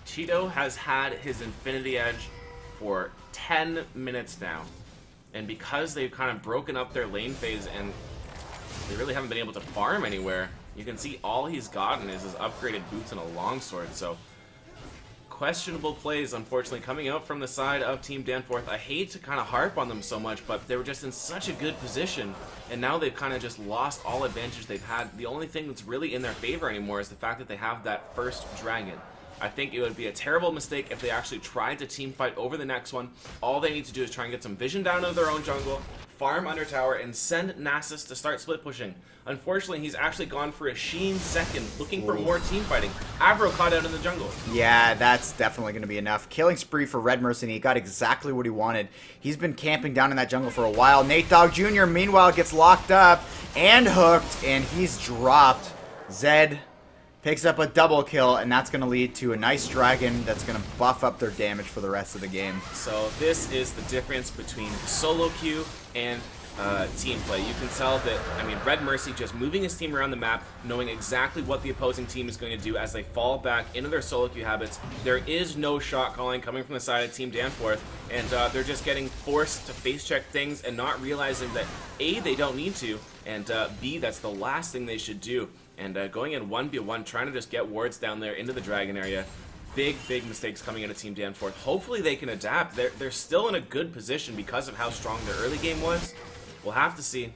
Cheeto has had his Infinity Edge for 10 minutes now, and because they've kind of broken up their lane phase and they really haven't been able to farm anywhere, you can see all he's gotten is his upgraded boots and a longsword. So questionable plays, unfortunately, coming out from the side of Team Danforth. I hate to kind of harp on them so much, but they were just in such a good position, and now they've kind of just lost all advantage they've had. The only thing that's really in their favor anymore is the fact that they have that first dragon. I think it would be a terrible mistake if they actually tried to team fight over the next one. All they need to do is try and get some vision down into their own jungle, farm under tower, and send Nasus to start split pushing. Unfortunately, he's actually gone for a Sheen second, looking for more team fighting. Avro caught out in the jungle. Yeah, that's definitely going to be enough. Killing spree for Red Mercy, and he got exactly what he wanted. He's been camping down in that jungle for a while. Nate Dogg Jr., meanwhile, gets locked up and hooked, and he's dropped. Zed picks up a double kill, and that's going to lead to a nice dragon that's going to buff up their damage for the rest of the game. So this is the difference between solo queue and team play. You can tell that, I mean, Red Mercy just moving his team around the map, knowing exactly what the opposing team is going to do as they fall back into their solo queue habits. There is no shot calling coming from the side of Team Danforth, and they're just getting forced to face check things and not realizing that A, they don't need to, and B, that's the last thing they should do. And going in 1v1, trying to just get wards down there into the dragon area. Big mistakes coming out of Team Danforth. Hopefully they can adapt. They're still in a good position because of how strong their early game was. We'll have to see.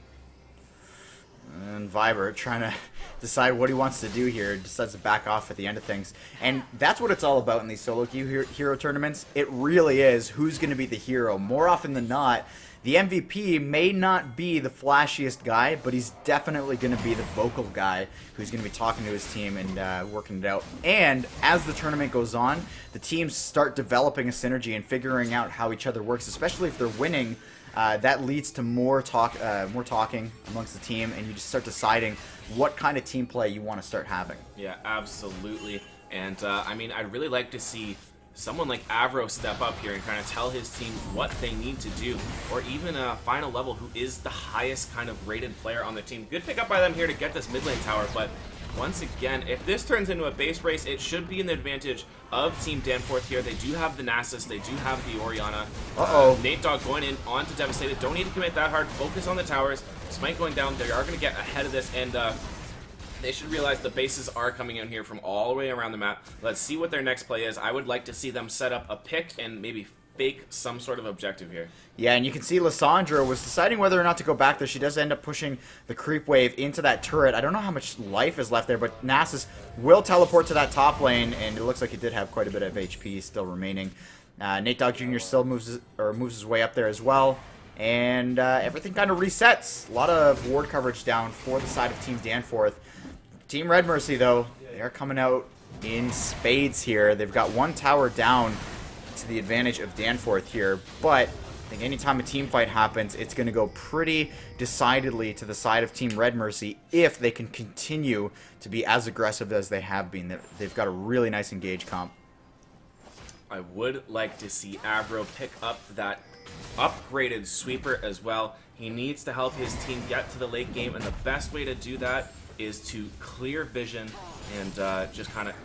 And Vibert trying to decide what he wants to do here. Decides to back off at the end of things. And that's what it's all about in these solo queue hero tournaments. It really is who's going to be the hero. More often than not, the MVP may not be the flashiest guy, but he's definitely going to be the vocal guy who's going to be talking to his team and working it out. And as the tournament goes on, the teams start developing a synergy and figuring out how each other works, especially if they're winning. That leads to more talking amongst the team, and you just start deciding what kind of team play you want to start having. Yeah, absolutely. And I mean, I'd really like to see someone like Avro step up here and kind of tell his team what they need to do, or even a final level who is the highest kind of rated player on the team. Good pick up by them here to get this mid lane tower, but once again, if this turns into a base race, it should be an advantage of Team Danforth here. They do have the Nasus, they do have the Orianna. Nate Dogg going in onto Devastated. Don't need to commit that hard. Focus on the towers. Smite going down. They are going to get ahead of this, and they should realize the bases are coming in here from all the way around the map. Let's see what their next play is. I would like to see them set up a pick and maybe fake some sort of objective here. Yeah, and you can see Lissandra was deciding whether or not to go back there. She does end up pushing the creep wave into that turret. I don't know how much life is left there, but Nasus will teleport to that top lane, and it looks like he did have quite a bit of HP still remaining. Nate Dogg Jr. still moves his way up there as well, and everything kind of resets. A lot of ward coverage down for the side of Team Danforth. Team Red Mercy, though, they're coming out in spades here. They've got one tower down to the advantage of Danforth here, but I think anytime a team fight happens, it's going to go pretty decidedly to the side of Team Red Mercy if they can continue to be as aggressive as they have been. They've got a really nice engage comp. I would like to see Avro pick up that upgraded sweeper as well. He needs to help his team get to the late game, and the best way to do that is to clear vision and just kind of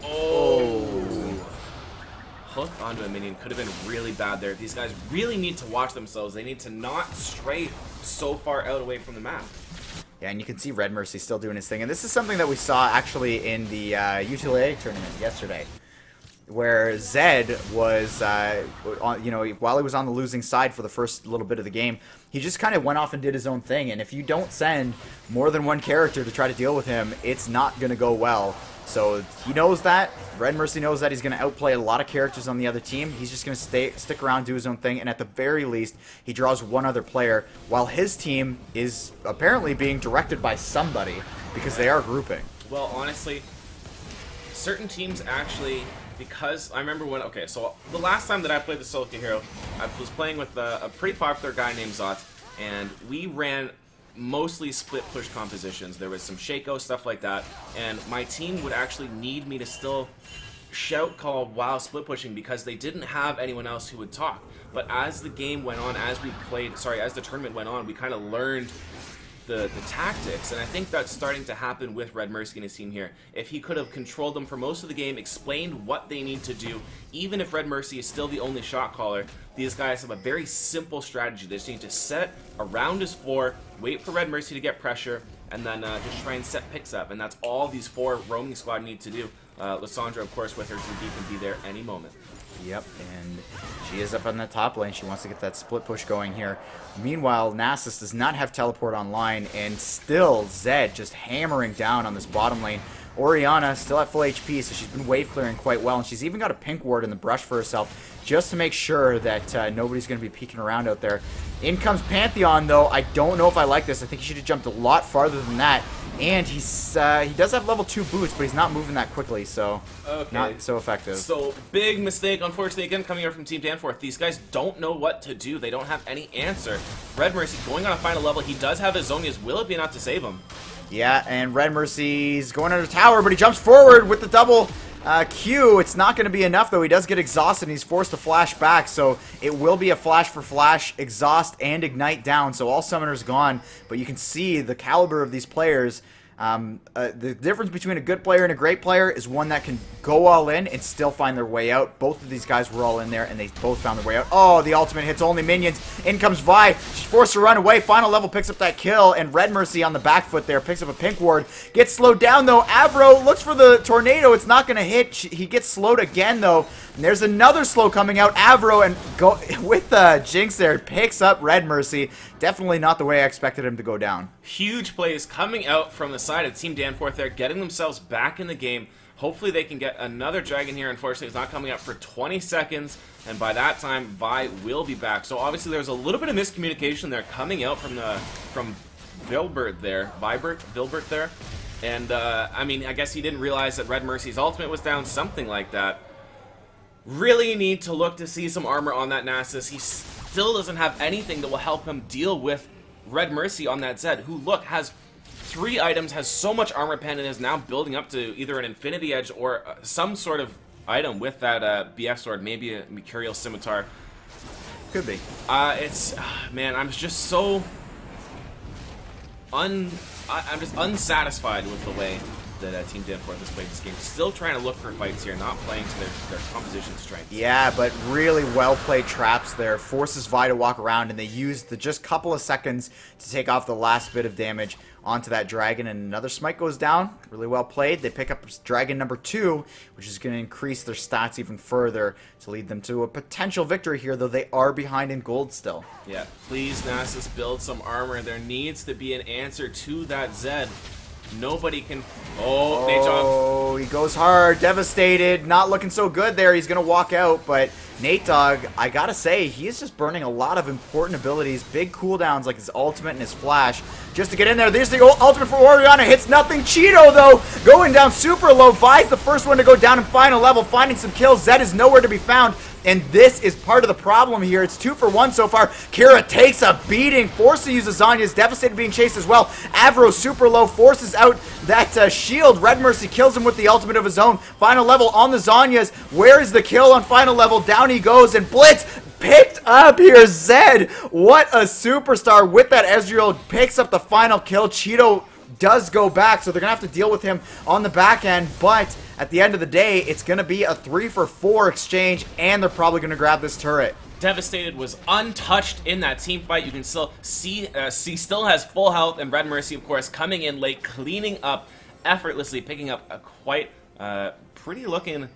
hook onto a minion. Could have been really bad there. These guys really need to watch themselves. They need to not stray so far out away from the map. Yeah, and you can see Red Mercy still doing his thing. And this is something that we saw actually in the UTLA tournament yesterday, where Zed was, you know, while he was on the losing side for the first little bit of the game, he just kind of went off and did his own thing. And if you don't send more than one character to try to deal with him, it's not going to go well. So he knows that. Red Mercy knows that he's going to outplay a lot of characters on the other team. He's just going to stick around, do his own thing, and at the very least, he draws one other player, while his team is apparently being directed by somebody, because they are grouping. Well, honestly, certain teams actually... Because I remember when, okay, so the last time that I played the Silica Hero, I was playing with a pretty popular guy named Zot, and we ran mostly split push compositions. There was some Shaco, stuff like that, and my team would actually need me to still shout call while split pushing because they didn't have anyone else who would talk. But as the game went on, as the tournament went on, we kind of learned the tactics, and I think that's starting to happen with Red Mercy and his team here. If he could have controlled them for most of the game, explained what they need to do, even if Red Mercy is still the only shot caller, these guys have a very simple strategy. They just need to set around his floor, wait for Red Mercy to get pressure, and then just try and set picks up, and that's all these four roaming squad need to do. Lissandra, of course, with her 2D can be there any moment. Yep, and she is up on the top lane. She wants to get that split push going here. Meanwhile, Nasus does not have teleport online, and still Zed just hammering down on this bottom lane. Orianna still at full HP, so she's been wave clearing quite well, and she's even got a pink ward in the brush for herself just to make sure that nobody's going to be peeking around out there. In comes Pantheon, though. I don't know if I like this. I think he should have jumped a lot farther than that. And he does have level 2 boots, but he's not moving that quickly, so not so effective. So, big mistake, unfortunately, again, coming here from Team Danforth. These guys don't know what to do. They don't have any answer. Red Mercy going on a final level. He does have his Zonias. Will it be enough to save him? Yeah, and Red Mercy's going under tower, but he jumps forward with the double Q. It's not going to be enough, though. He does get exhausted, and he's forced to flash back, so it will be a flash for flash, exhaust, and ignite down, so all summoners gone, but you can see the caliber of these players. The difference between a good player and a great player is one that can go all in and still find their way out. Both of these guys were all in there, and they both found their way out. Oh, the ultimate hits only minions. In comes Vi. She's forced to run away. Final level picks up that kill, and Red Mercy on the back foot there picks up a pink ward. Gets slowed down, though. Avro looks for the tornado. It's not going to hit. He gets slowed again, though. And there's another slow coming out. Avro, and go with Jinx there, picks up Red Mercy. Definitely not the way I expected him to go down. Huge plays coming out from the side of Team Danforth there, getting themselves back in the game. Hopefully they can get another dragon here. Unfortunately, it's not coming up for 20 seconds, and by that time, Vi will be back. So obviously there's a little bit of miscommunication there coming out from Vilbert there, Vilbert there. And, I mean, I guess he didn't realize that Red Mercy's ultimate was down, something like that. Really need to look to see some armor on that Nasus. He still doesn't have anything that will help him deal with Red Mercy on that Zed, who, look, has 3 items, has so much armor pen, and is now building up to either an Infinity Edge or some sort of item with that BF sword, maybe a Mercurial Scimitar. Could be. Man, I'm just so I'm just unsatisfied with the way that Team Danforth has played this game. Still trying to look for fights here, not playing to their composition strength. Yeah, but really well-played traps there. Forces Vi to walk around, and they used the just couple of seconds to take off the last bit of damage onto that dragon, and another smite goes down. Really well played. They pick up dragon number 2, which is going to increase their stats even further to lead them to a potential victory here, though they are behind in gold still. Yeah, please, Nasus, build some armor. There needs to be an answer to that Zed. Nobody can... Oh, Nate Dogg. Oh, he goes hard. Devastated. Not looking so good there. He's going to walk out, but Nate Dogg, I gotta say, he is just burning a lot of important abilities. Big cooldowns like his ultimate and his flash just to get in there. There's the ultimate for Oriana. Hits nothing. Cheeto, though, going down super low. Vi's the first one to go down in final level, finding some kills. Zed is nowhere to be found. And this is part of the problem here. It's 2 for 1 so far. Kira takes a beating, forced to use a Zanya. Is devastated, being chased as well. Avro super low, forces out that shield. Red Mercy kills him with the ultimate of his own. Final level on the Zanyas. Where is the kill on final level? Down he goes, and Blitz picked up here. Zed, what a superstar with that Ezreal. Picks up the final kill. Cheeto does go back, so they're going to have to deal with him on the back end, but at the end of the day, it's going to be a 3 for 4 exchange, and they're probably going to grab this turret. Devastated was untouched in that team fight. You can still see still has full health, and Red Mercy, of course, coming in late, cleaning up effortlessly, picking up a quite pretty looking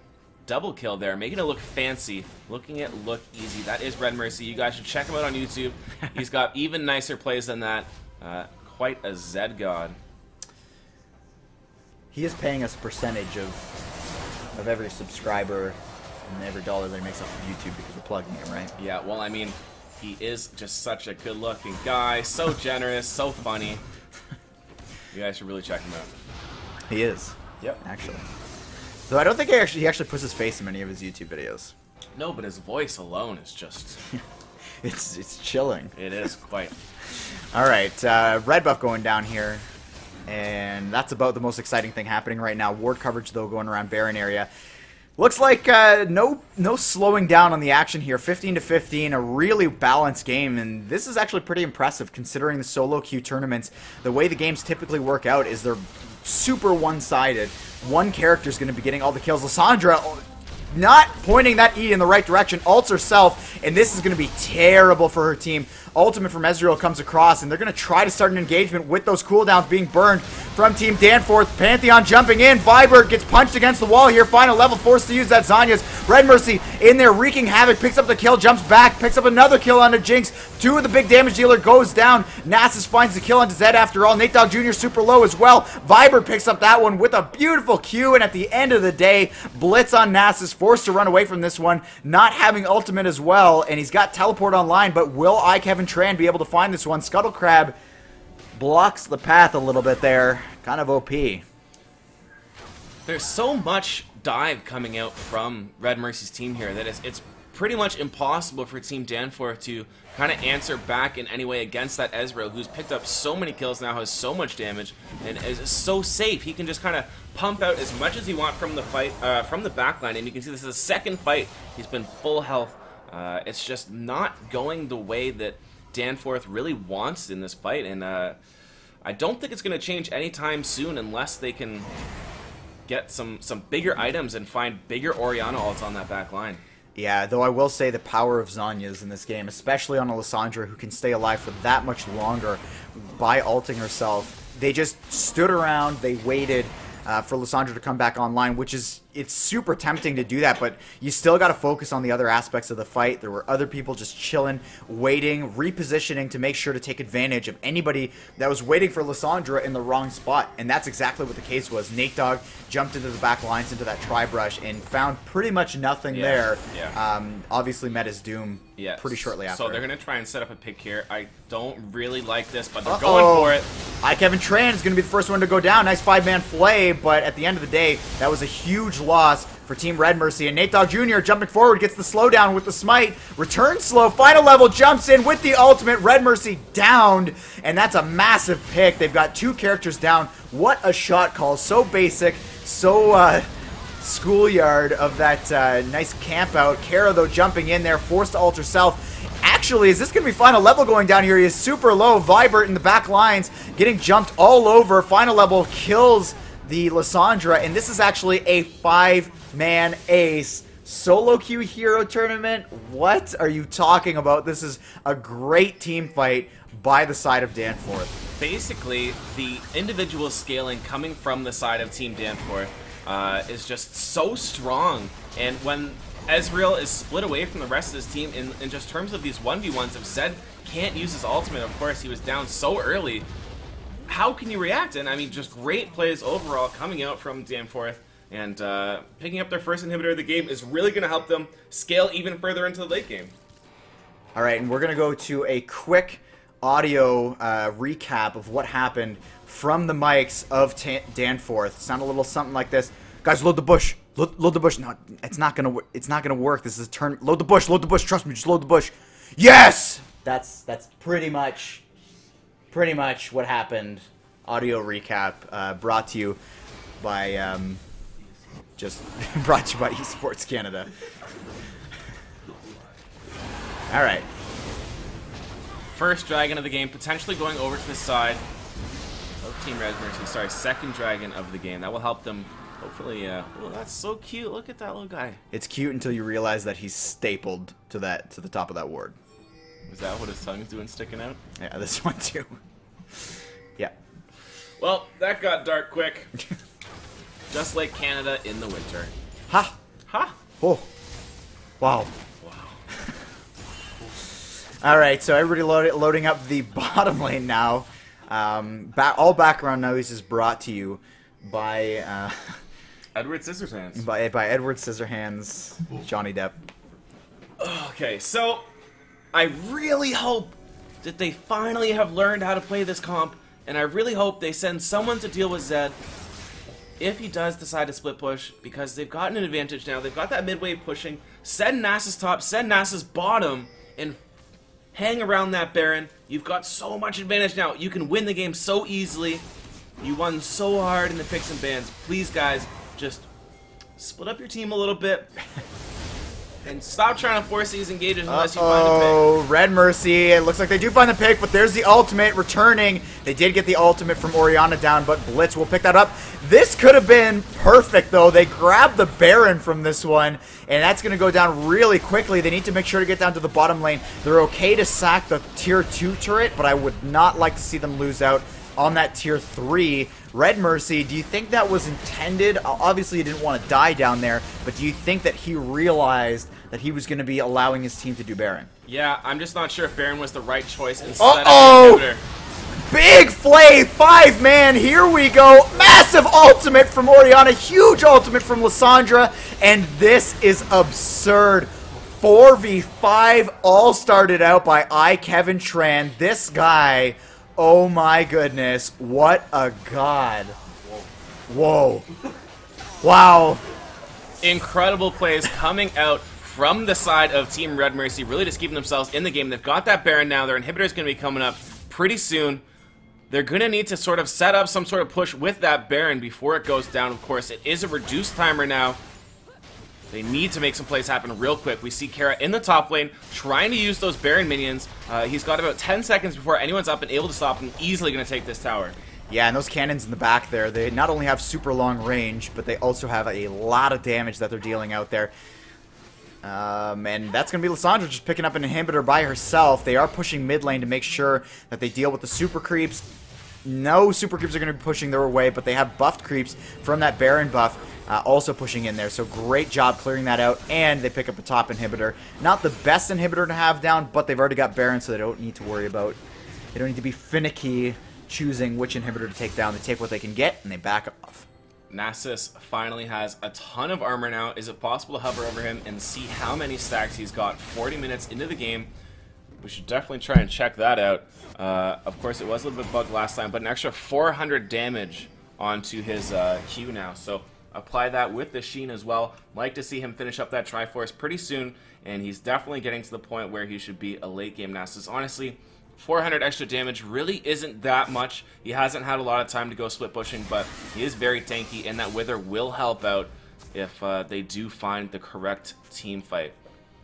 double kill there, making it look fancy, looking it look easy. That is Red Mercy. You guys should check him out on YouTube. He's got even nicer plays than that. Quite a Zed god. He is paying us a percentage of every subscriber and every dollar that he makes off of YouTube because we're plugging him, right? Yeah, well, I mean, he is just such a good-looking guy, so generous, so funny. You guys should really check him out. He is. Yep. Actually. Though I don't think he actually puts his face in many of his YouTube videos. No, but his voice alone is just... it's chilling. It is, quite. All right, red buff going down here. And that's about the most exciting thing happening right now. Ward coverage, though, going around Baron area. Looks like no slowing down on the action here. 15 to 15, a really balanced game, and this is actually pretty impressive considering the solo queue tournaments. The way the games typically work out is they're super one-sided. One character is going to be getting all the kills. Lissandra not pointing that E in the right direction, ults herself, and this is going to be terrible for her team. Ultimate from Ezreal comes across, and they're going to try to start an engagement with those cooldowns being burned from Team Danforth. Pantheon jumping in. Vibert gets punched against the wall here. Final level, forced to use that Zanya's. Red Mercy in there wreaking havoc. Picks up the kill, jumps back, picks up another kill on a Jinx. 2 of the big damage dealer goes down. Nasus finds the kill onto Zed after all. Nate Dogg Jr. super low as well. Vibert picks up that one with a beautiful Q, and at the end of the day, Blitz on Nasus, forced to run away from this one. Not having ultimate as well, and he's got teleport online, but will Kevin Tran be able to find this one? Scuttle Crab blocks the path a little bit there. Kind of OP. There's so much dive coming out from Red Mercy's team here that it's pretty much impossible for Team Danforth to kind of answer back in any way against that Ezreal, who's picked up so many kills now, has so much damage, and is so safe. He can just kind of pump out as much as he wants from the fight, from the backline, and you can see this is the second fight. He's been full health. It's just not going the way that Danforth really wants in this fight, and I don't think it's going to change anytime soon unless they can get some bigger items and find bigger Oriana ults on that back line. Yeah, though I will say the power of Zanya's in this game, especially on a Lissandra who can stay alive for that much longer by ulting herself. They just stood around, they waited for Lissandra to come back online, which is, it's super tempting to do that, but you still got to focus on the other aspects of the fight. There were other people just chilling, waiting, repositioning to make sure to take advantage of anybody that was waiting for Lissandra in the wrong spot, and that's exactly what the case was. Nate Dogg jumped into the back lines, into that tri-brush, and found pretty much nothing there. Yeah. Obviously met his doom pretty shortly after. So they're going to try and set up a pick here. I don't really like this, but they're going for it. Kevin Tran is going to be the first one to go down. Nice 5-man flay, but at the end of the day, that was a huge loss for Team Red Mercy. And Nate Dogg Jr. jumping forward, gets the slowdown with the smite. Returns slow, final level, jumps in with the ultimate. Red Mercy downed, and that's a massive pick. They've got 2 characters down. What a shot call. So basic, so schoolyard of that nice camp out. Kara, though, jumping in there, forced to ult herself. Actually, is this going to be final level going down here? He is super low. Vibert in the back lines, getting jumped all over. Final level kills the Lysandra, and this is actually a 5-man ace solo queue hero tournament. What are you talking about? This is a great team fight by the side of Danforth. Basically, the individual scaling coming from the side of Team Danforth is just so strong, and when Ezreal is split away from the rest of his team in just terms of these 1v1s, if Zed can't use his ultimate, of course, he was down so early, how can you react? And I mean, just great plays overall coming out from Danforth, and picking up their first inhibitor of the game is really going to help them scale even further into the late game. All right, and we're going to go to a quick audio recap of what happened from the mics of Danforth. Sound a little something like this. Guys, load the bush. Load the bush. No, it's not gonna work. This is a turn. Load the bush. Load the bush. Trust me. Just load the bush. Yes. That's pretty much what happened. Audio recap brought to you by brought to you by Esports Canada. All right. First dragon of the game, potentially going over to the side of Team Red Mercy. Sorry, second dragon of the game. That will help them. Hopefully, oh, that's so cute. Look at that little guy. It's cute until you realize that he's stapled to the top of that ward. Is that what his tongue's doing, sticking out? Yeah, this one too. Yeah. Well, that got dark quick. Just like Canada in the winter. Ha! Ha! Oh. Wow. Wow. All right, so everybody loading up the bottom lane now. All background noise is brought to you by Edward Scissorhands. by Edward Scissorhands, Johnny Depp. Okay, so I really hope that they finally have learned how to play this comp, and I really hope they send someone to deal with Zed if he does decide to split push, because they've gotten an advantage now. They've got that mid wave pushing. Send Nasus top, send Nasus bottom, and hang around that Baron. You've got so much advantage now. You can win the game so easily. You won so hard in the picks and bans. Please, guys, just split up your team a little bit. And stop trying to force these engages unless you find a pick. Oh, Red Mercy. It looks like they do find the pick, but there's the ultimate returning. They did get the ultimate from Orianna down, but Blitz will pick that up. This could have been perfect, though. They grabbed the Baron from this one, and that's going to go down really quickly. They need to make sure to get down to the bottom lane. They're okay to sack the tier 2 turret, but I would not like to see them lose out on that tier 3. Red Mercy, do you think that was intended? Obviously, he didn't want to die down there, but do you think that he realized that he was going to be allowing his team to do Baron? Yeah, I'm just not sure if Baron was the right choice instead of inhibitor. Big Flay, 5-man, here we go. Massive ultimate from Orianna, huge ultimate from Lysandra, and this is absurd. 4v5, all started out by Kevin Tran. This guy, oh my goodness, what a god. Whoa. Wow. Incredible plays coming out from the side of Team Red Mercy, really just keeping themselves in the game. They've got that Baron now. Their inhibitor is going to be coming up pretty soon. They're going to need to sort of set up some sort of push with that Baron before it goes down. Of course, it is a reduced timer now. They need to make some plays happen real quick. We see Kara in the top lane trying to use those Baron minions. He's got about 10 seconds before anyone's up and able to stop him. Easily going to take this tower. Yeah, and those cannons in the back there, they not only have super long range, but they also have a lot of damage that they're dealing out there. And that's going to be Lysandra just picking up an inhibitor by herself. They are pushing mid lane to make sure that they deal with the super creeps. No super creeps are going to be pushing their way, but they have buffed creeps from that Baron buff also pushing in there. So great job clearing that out, and they pick up a top inhibitor. Not the best inhibitor to have down, but they've already got Baron, so they don't need to worry about. They don't need to be finicky choosing which inhibitor to take down. They take what they can get, and they back off. Nasus finally has a ton of armor now. Is it possible to hover over him and see how many stacks he's got 40 minutes into the game? We should definitely try and check that out. Of course, it was a little bit bugged last time, but an extra 400 damage onto his Q now. So apply that with the Sheen as well. Like to see him finish up that Triforce pretty soon, and he's definitely getting to the point where he should be a late game Nasus. Honestly, 400 extra damage really isn't that much. He hasn't had a lot of time to go split pushing, but he is very tanky, and that Wither will help out if they do find the correct team fight.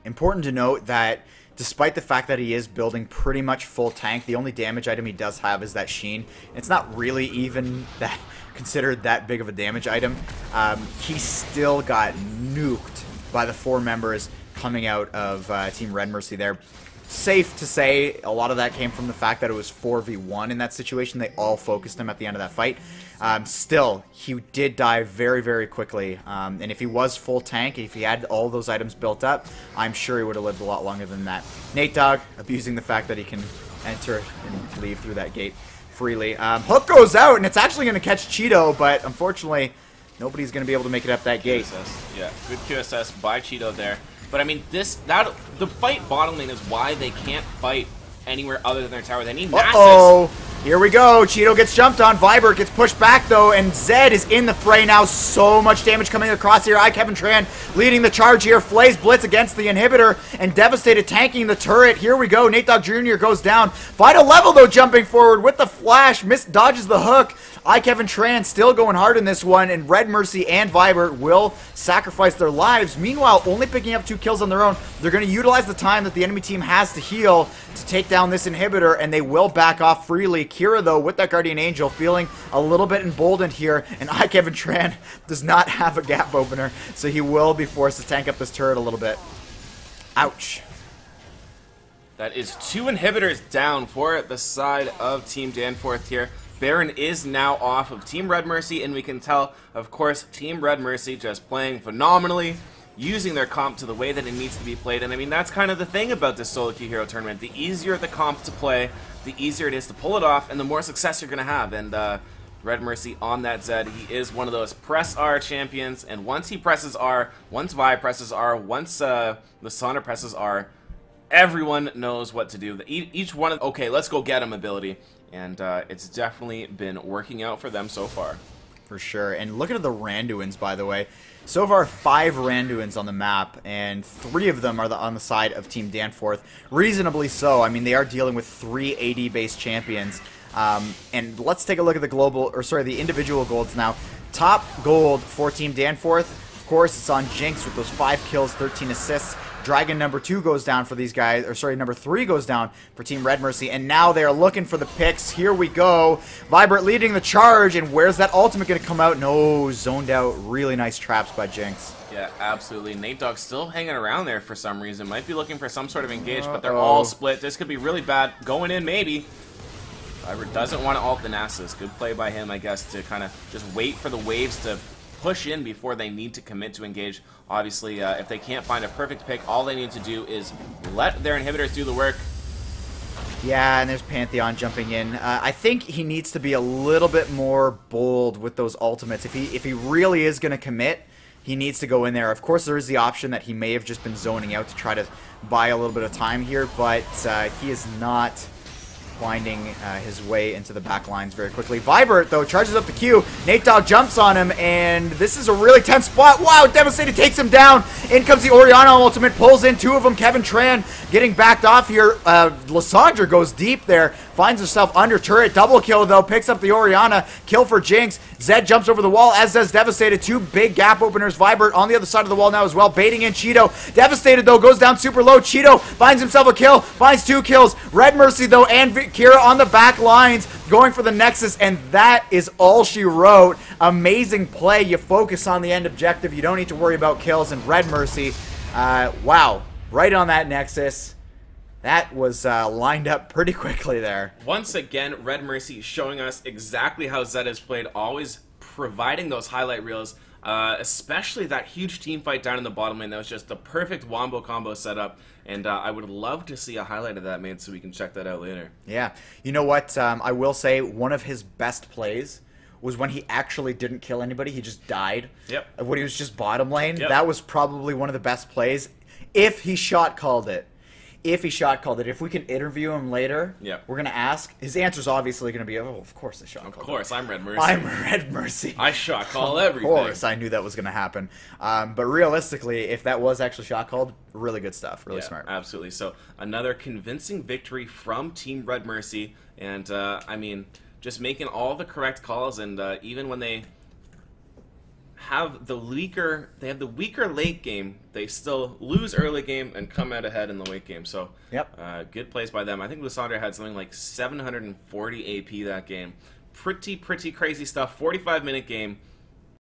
Important to note that despite the fact that he is building pretty much full tank, the only damage item he does have is that Sheen. It's not really even that considered that big of a damage item. He still got nuked by the 4 members coming out of Team Red Mercy there. Safe to say, a lot of that came from the fact that it was 4v1 in that situation. They all focused him at the end of that fight. Still, he did die very, very quickly. And if he was full tank, if he had all those items built up, I'm sure he would have lived a lot longer than that. Nate Dogg abusing the fact that he can enter and leave through that gate freely. Hook goes out, and it's actually going to catch Cheeto, but unfortunately, nobody's going to be able to make it up that gate. QSS. Yeah, good QSS by Cheeto there. But I mean, the fight bottom lane is why they can't fight anywhere other than their tower. They need masses. Uh-oh. Here we go. Cheeto gets jumped on. Vibert gets pushed back, though, and Zed is in the fray now. So much damage coming across here. Kevin Tran leading the charge here. Flays Blitz against the inhibitor, and Devastated tanking the turret. Here we go. Nate Dogg Jr. goes down. Vital Level, though, jumping forward with the flash. Dodges the hook. Kevin Tran still going hard in this one, and Red Mercy and Vibert will sacrifice their lives. Meanwhile, only picking up 2 kills on their own. They're going to utilize the time that the enemy team has to heal to take down this inhibitor, and they will back off freely. Kira, though, with that Guardian Angel, feeling a little bit emboldened here, and Kevin Tran does not have a gap opener, so he will be forced to tank up this turret a little bit. Ouch. That is 2 inhibitors down for the side of Team Danforth here. Baron is now off of Team Red Mercy, and we can tell, of course, Team Red Mercy just playing phenomenally, using their comp to the way that it needs to be played. And I mean, that's kind of the thing about this solo queue hero tournament. The easier the comp to play, the easier it is to pull it off, and the more success you're going to have. And Red Mercy on that Zed, he is one of those press R champions, and once he presses R, once Vi presses R, once Lysandra presses R, everyone knows what to do. Each one of, okay, let's go get him ability. And it's definitely been working out for them so far. For sure. And look at the Randuins, by the way. So far, 5 Randuins on the map, and 3 of them are on the side of Team Danforth. Reasonably so. I mean, they are dealing with 3 AD-based champions. And let's take a look at the individual golds now. Top gold for Team Danforth. Of course, it's on Jinx with those 5 kills, 13 assists. Dragon number 2 goes down for these guys, or sorry, number 3 goes down for Team Red Mercy, and now they're looking for the picks. Here we go. Vibert leading the charge, and where's that ultimate going to come out? No, zoned out. Really nice traps by Jinx. Yeah, absolutely. Nate Dogg still hanging around there for some reason. Might be looking for some sort of engage, but they're all split. This could be really bad. Going in, maybe. Vibert doesn't want to ult the Nasus. Good play by him, I guess, to kind of just wait for the waves to push in before they need to commit to engage. Obviously, if they can't find a perfect pick, all they need to do is let their inhibitors do the work. Yeah, and there's Pantheon jumping in. I think he needs to be a little bit more bold with those ultimates. If he really is going to commit, he needs to go in there. Of course, there is the option that he may have just been zoning out to try to buy a little bit of time here, but he is not finding his way into the back lines very quickly. Vibert, though, charges up the Q. Nate Dogg jumps on him, and this is a really tense spot. Wow, Devastated takes him down. In comes the Orianna ultimate, pulls in 2 of them. Kevin Tran getting backed off here. Lysandra goes deep there, finds herself under turret. Double kill, though, picks up the Orianna. Kill for Jinx. Zed jumps over the wall, as does Devastated. 2 big gap openers. Vibert on the other side of the wall now as well, baiting in Cheeto. Devastated, though, goes down super low. Cheeto finds himself a kill, finds 2 kills. Red Mercy, though, and Kira on the back lines, going for the Nexus, and that is all she wrote. Amazing play. You focus on the end objective. You don't need to worry about kills, and Red Mercy, wow, right on that Nexus. That was lined up pretty quickly there. Once again, Red Mercy showing us exactly how Zed is played, always providing those highlight reels, especially that huge team fight down in the bottom lane. That was just the perfect wombo combo setup, and I would love to see a highlight of that made so we can check that out later. Yeah. You know what? I will say one of his best plays was when he actually didn't kill anybody. He just died. Yep. When he was just bottom lane. Yep. That was probably one of the best plays. If he shot called it. If we can interview him later, yep, we're going to ask. His answer's obviously going to be, oh, of course I shot called. Of course, I'm Red Mercy. I'm Red Mercy. I shot call everything. Of course, I knew that was going to happen. But realistically, if that was actually shot called, really good stuff. Really smart. Absolutely. So another convincing victory from Team Red Mercy. And, I mean, just making all the correct calls. And even when they have the weaker late game. They still lose early game and come out ahead in the late game. So yep, good plays by them. I think Lysandre had something like 740 AP that game. Pretty crazy stuff. 45-minute game.